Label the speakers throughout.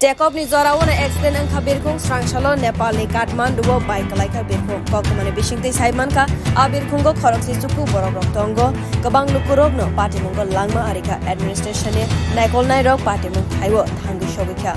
Speaker 1: Jacob ni zorawon accident ang kabirkung srangshalo Nepal ni Kathmandu bike kalaika birkung kok mane bisingti saiman ka abirkung go khorok si suku borok rok tongo kabang lukurok no party munggo langma arika administration ni naikol nai rok party mung thaiwo thangi shobikha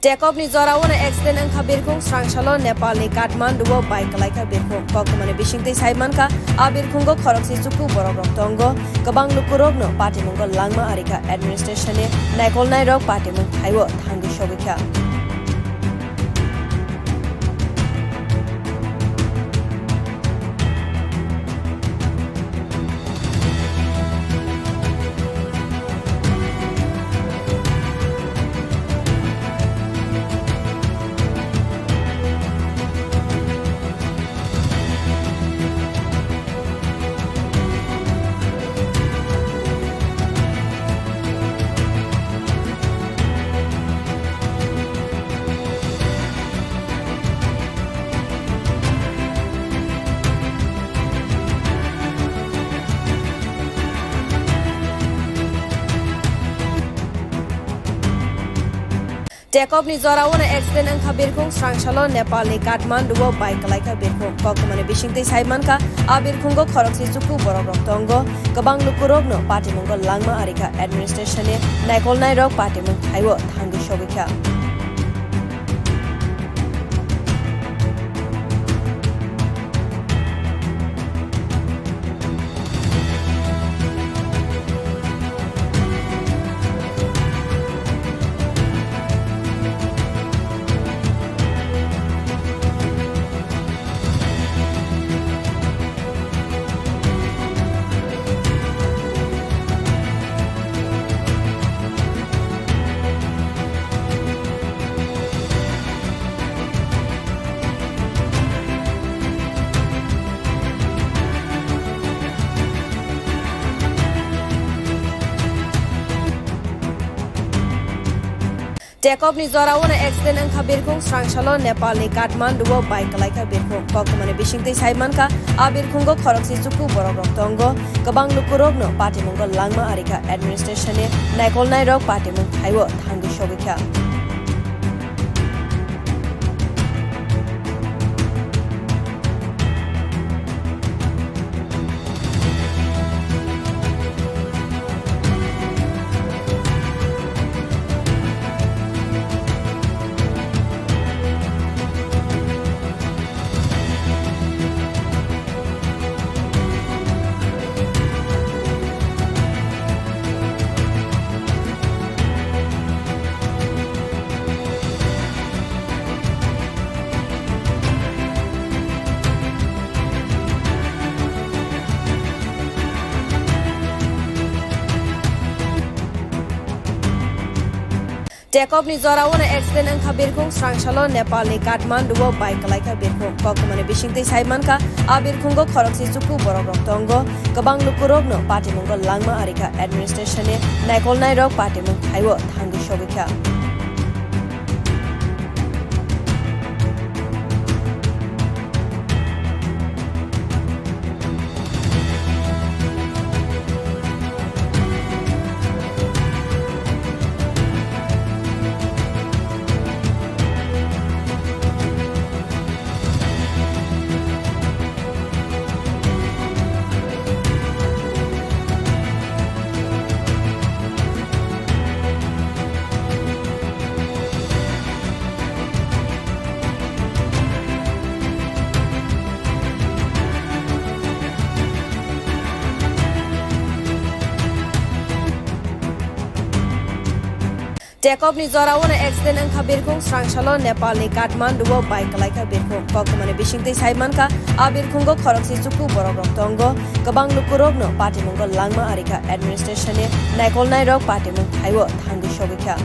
Speaker 1: Jacob ni zorawon accident ang kabirkung srangshalo Nepal ni Kathmandu bike kalaika birkung kok mane bisingti saiman ka abirkung go khorok si suku borok rok tongo kabang lukurok no party munggo langma arika administration ni naikol nai rok party mung thaiwo thangi shobikha Jacob ni zorawon accident ang kabirkung srangshalo Nepal ni Kathmandu bike kalaika birkung kok mane bisingti saiman ka abirkung go khorok si suku borok rok tongo kabang lukurok no party munggo langma arika administration ni naikol nai rok party mung thaiwo thangi shobikha Jacob ni zorawon accident ang kabirkung srangshalo Nepal ni Kathmandu bike kalaika birkung kok mane bisingti saiman ka abirkung go khorok si suku borok rok tongo kabang lukurok no party munggo langma arika administration ni naikol nai rok party mung thaiwo thangi shobikha Jacob ni zorawon accident ang kabirkung srangshalo Nepal ni Kathmandu bike kalaika birkung kok mane bisingti saiman ka abirkung go khorok si suku borok rok tongo kabang lukurok no party munggo langma arika administration ni naikol nai rok party mung thaiwo thangi shobikha Jacob ni zorawana accident ang kabirkung srangsalo Nepal ni Kathmandu o bike kalaika birkung kok mane bisingtei saiman ka abirkung go khoroksi suku borok rok tongo kabang lukurok no party munggo langma arika administration ni naikol nai rok party mung thaiwo thangi shogikha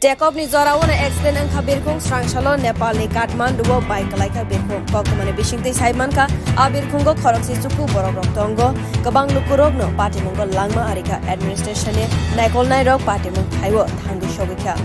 Speaker 1: Jacob ni zorawana accident ang kabirkung srangsalo Nepal ni Kathmandu o bike kalaika birkung kok mane bisingtei saiman ka abirkung go khoroksi suku borok rok tongo kabang lukurok no party munggo langma arika administration ni naikol nai rok party mung thaiwo thangi shogikha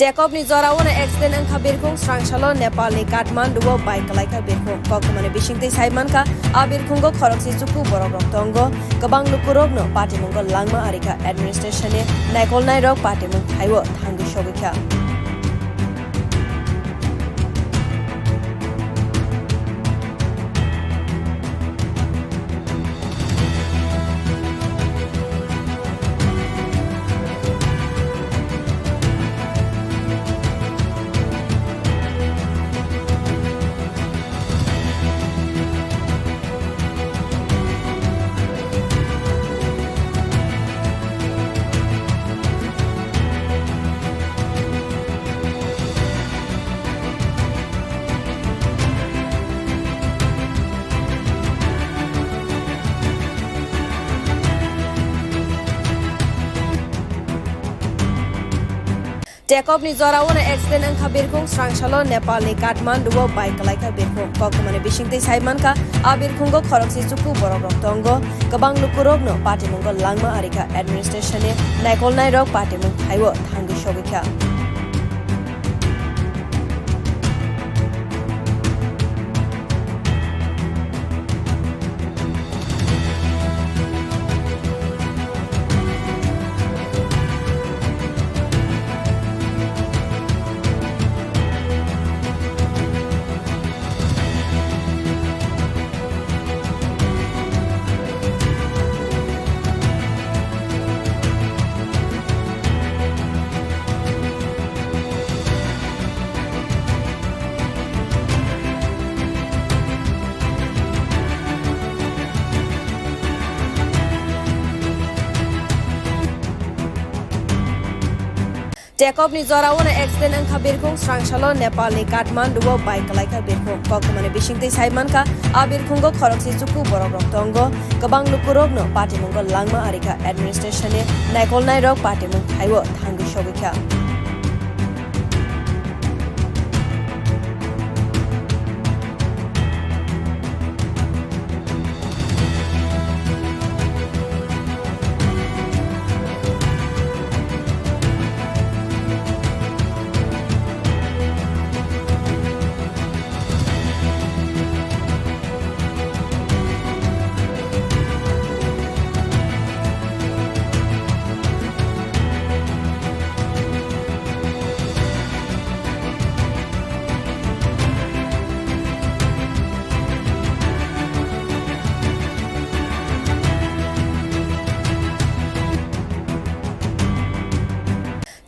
Speaker 1: Jacob ni zorawana accident ang kabirkung srangsalo Nepal ni Kathmandu o bike kalaika birkung kok mane bisingtei saiman ka abirkung go khoroksi suku borok rok tongo kabang lukurok no party munggo langma arika administration ni naikol nai rok party mung thaiwo thangi shogikha Jacob ni zorawana accident ang kabirkung srangsalo Nepal ni Kathmandu o bike kalaika birkung kok mane bisingtei saiman ka abirkung go khoroksi suku borok rok tongo kabang lukurok no party munggo langma arika administration ni naikol nai rok party mung thaiwo thangi shogikha Jacob ni zorawana accident ang kabirkung srangsalo Nepal ni Kathmandu o bike kalaika birkung kok mane bisingtei saiman ka abirkung go khoroksi suku borok rok tongo kabang lukurok no party munggo langma arika administration ni naikol nai rok party mung thaiwo thangi shogikha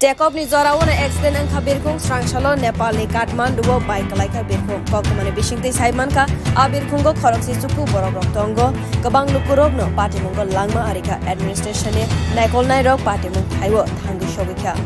Speaker 1: Tekop ni zorawan accident ang kabirkung srangsalo Nepal ni Kathmandu bike kalaika birkung kok mane bisingte saiman ka abirkung go khoroksi suku borok rok tongo kabang lukurok no party munggo langma arika administration ne naikol nai rok party mung thaiwo thangi shogikha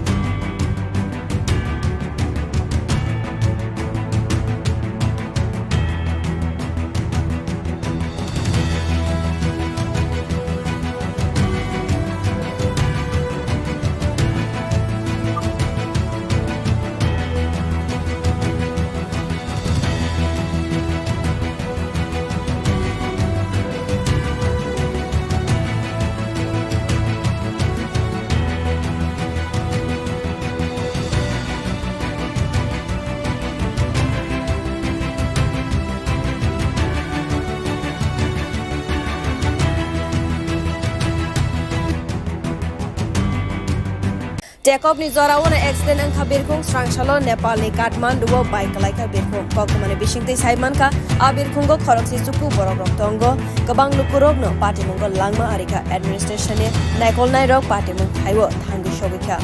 Speaker 1: Tekop ni zorawan accident ang kabirkung srangsalo Nepal ni Kathmandu bike kalaika birkung kok mane bisingte saiman ka abirkung go khoroksi suku borok rok tongo kabang lukurok no party munggo langma arika administration ne naikol nai rok party mung thaiwo thangi shogikha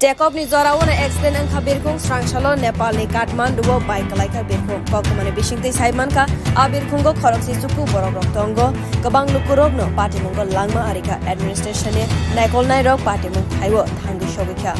Speaker 1: Tekop ni zorawan accident ang kabirkung srangsalo Nepal ni Kathmandu bike kalaika birkung kok mane bisingte saiman ka abirkung go khoroksi suku borok rok tongo kabang lukurok no party munggo langma arika administration ne naikol nai rok party mung thaiwo thangi shogikha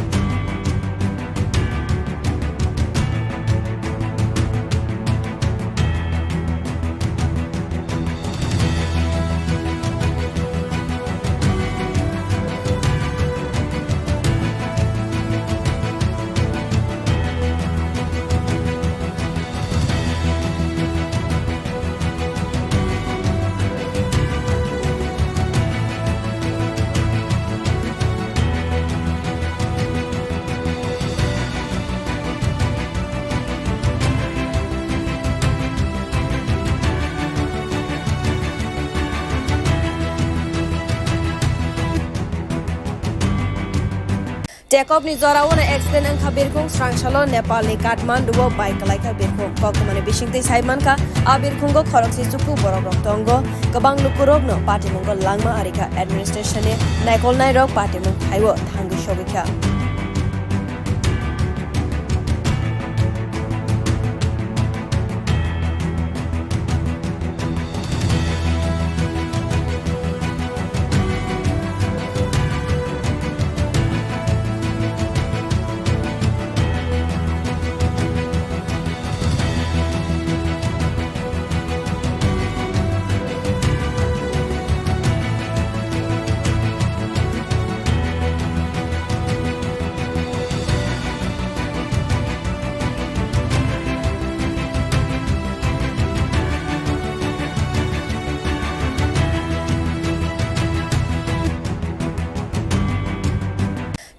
Speaker 1: Tekop ni zorawan accident ang kabirkung srangsalo Nepal ni Kathmandu bike kalaika birkung kok mane bisingte saiman ka abirkung go khoroksi suku borok rok tongo kabang lukurok no party munggo langma arika administration ne naikol nai rok party mung thaiwo thangi shogikha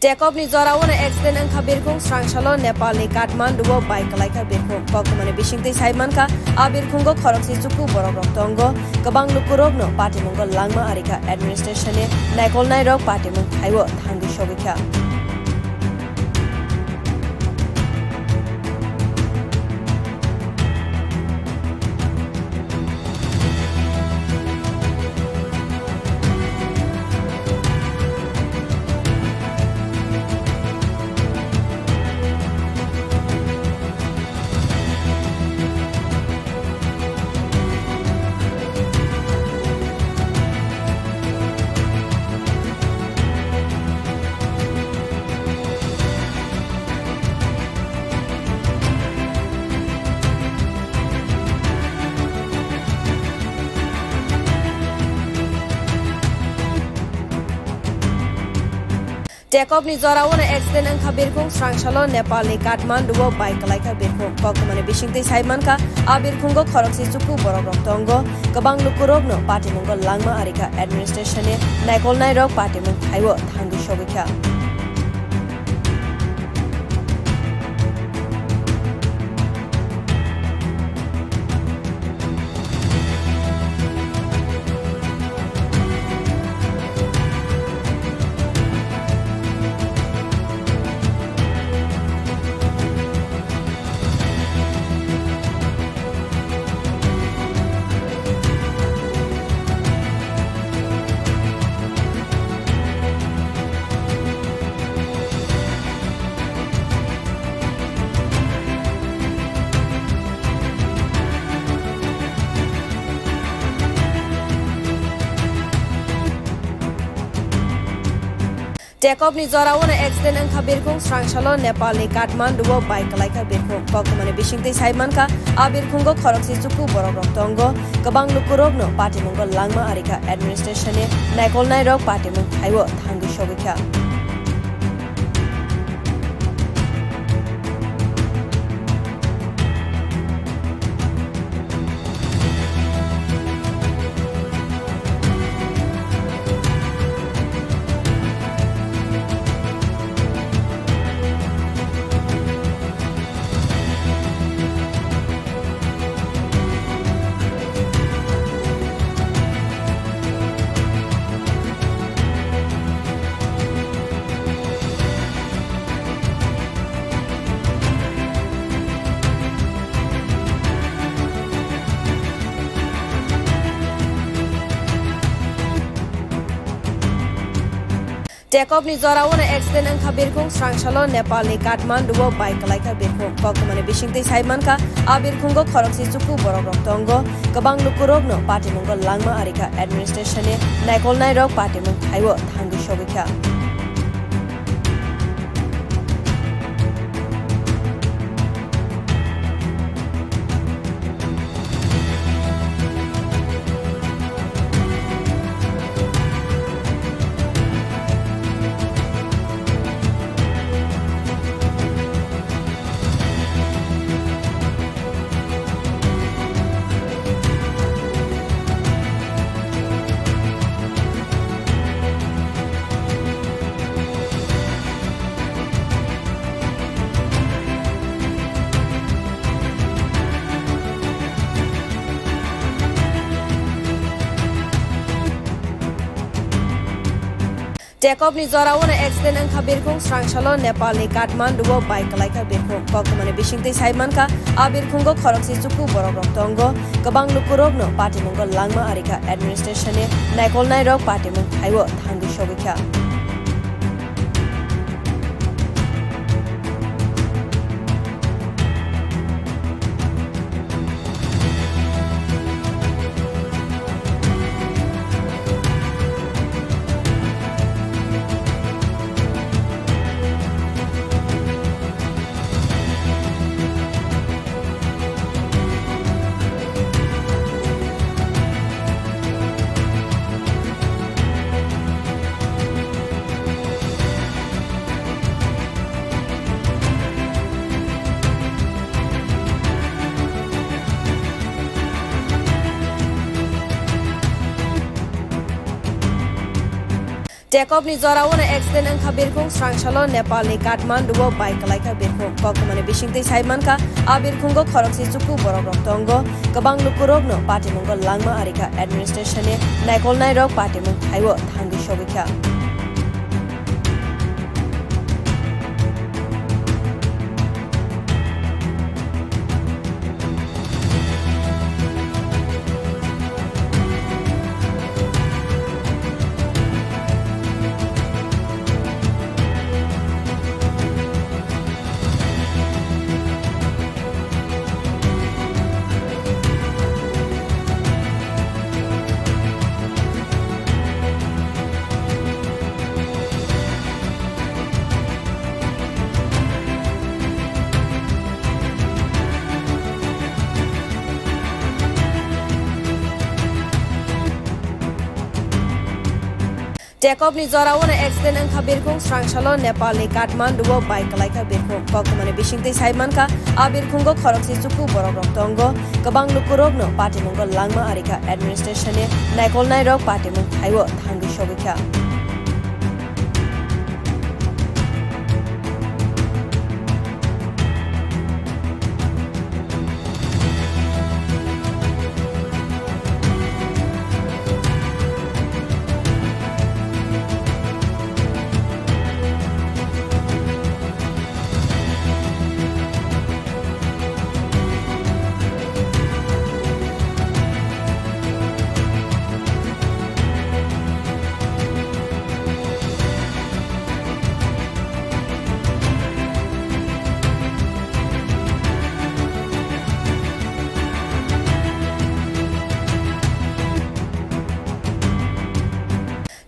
Speaker 1: Tekop ni zorawan accident ang kabirkung srangsalo Nepal ni Kathmandu bike kalaika birkung kok mane bisingte saiman ka abirkung go khoroksi suku borok rok tongo kabang lukurok no party munggo langma arika administration ne naikol nai rok party mung thaiwo thangi shogikha Tekop ni zorawan accident angkha birkhung srangshalo Nepal ni Kathmandu o bike kalaika birkhung kok mane bisingtei saiman ka abirkhung go khoroksi chuku borok rok tongo kabang lukurok no party munggo langma arika administration ni naikolnai rok party mung khaiwo thangi shogikha Tekop ni zorawan accident angkha birkhung srangshalo Nepal ni Kathmandu o bike kalaika birkhung kok mane bisingtei saiman ka abirkhung go khoroksi chuku borok rok tongo kabang lukurok no party munggo langma arika administration ni naikolnai rok party mung khaiwo thangi shogikha Tekop ni zorawan accident angkha birkhung srangshalo Nepal ni Kathmandu o bike kalaika birkhung kok mane bisingtei saiman ka abirkhung go khoroksi chuku borok rok tongo kabang lukurok no party munggo langma arika administration ni naikolnai rok party mung khaiwo thangi shogikha Tekop ni zorawan accident angkha birkhung srangshalo Nepal ni Kathmandu o bike kalaika birkhung kok mane bisingtei saiman ka abirkhung go khoroksi chuku borok rok tongo kabang lukurok no party munggo langma arika administration ni naikolnai rok party mung khaiwo thangi shogikha Tekop ni zorawan accident angkha birkhung srangshalo Nepal ni Kathmandu o bike kalaika birkhung kok mane bisingtei saiman ka abirkhung go khoroksi chuku borok rok tongo kabang lukurok no party munggo langma arika administration ni naikolnai rok party mung khaiwo thangi shogikha Jacob ni zorawana accident angkha birkhung srangsalo Nepal ni Kathmandu o bike kalaika birkhung kok mane bisingtei saimanka a birkhungo khoroksi chuku borok rok tongo kabang lukurok no patimungko langma arika administration ni naikolnai rok patimung khaiwo thangi sogikha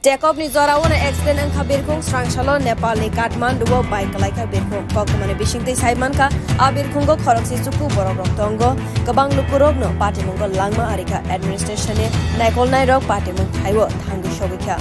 Speaker 1: Jacob ni zorawana accident angkha birkhung srangsalo Nepal ni Kathmandu o bike kalaika birkhung kok mane bisingtei saimanka a birkhungo khoroksi chuku borok rok tongo kabang lukurok no patimungko langma arika administration ni naikolnai rok patimung khaiwo thangi sogikha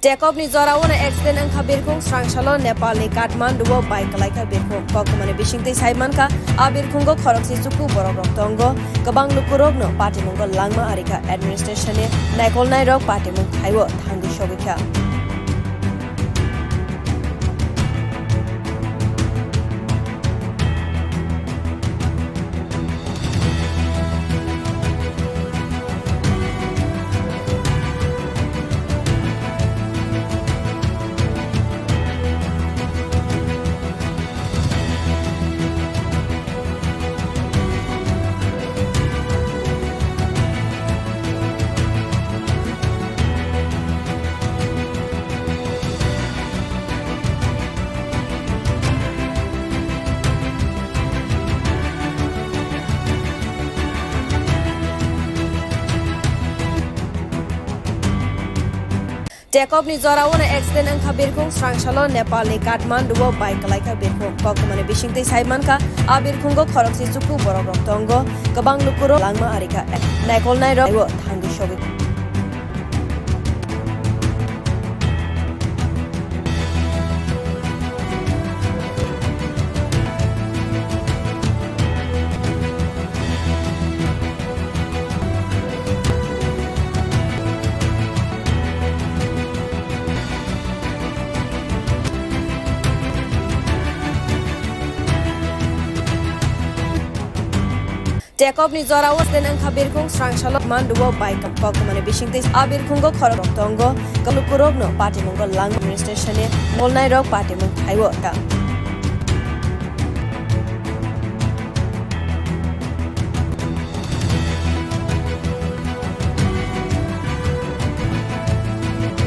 Speaker 1: Jacob ni zorawana accident angkha birkhung srangsalo Nepal ni Kathmandu o bike kalaika birkhung kok mane bisingtei saimanka a birkhungo khoroksi chuku borok rok tongo kabang lukurok no patimungko langma arika administration ni naikolnai rok patimung khaiwo thangi sogikha Jacob ni zorawana accident angkha birkhung srangsalo Nepal ni Kathmandu o bike kalaika birkhung kok mane bisingtei saimanka a birkhungo khoroksi chuku borok rok tongo kabang lukurok langma arika naikolnai rok khaiwo thangi sogikha Jacob ni zorawana accident angkha birkhung srangsalo Kathmandu o bike kok mane bisingtei a birkhungo khorok rok tongo kalukurok no patimungko langma administration ni naikolnai rok patimung khaiwo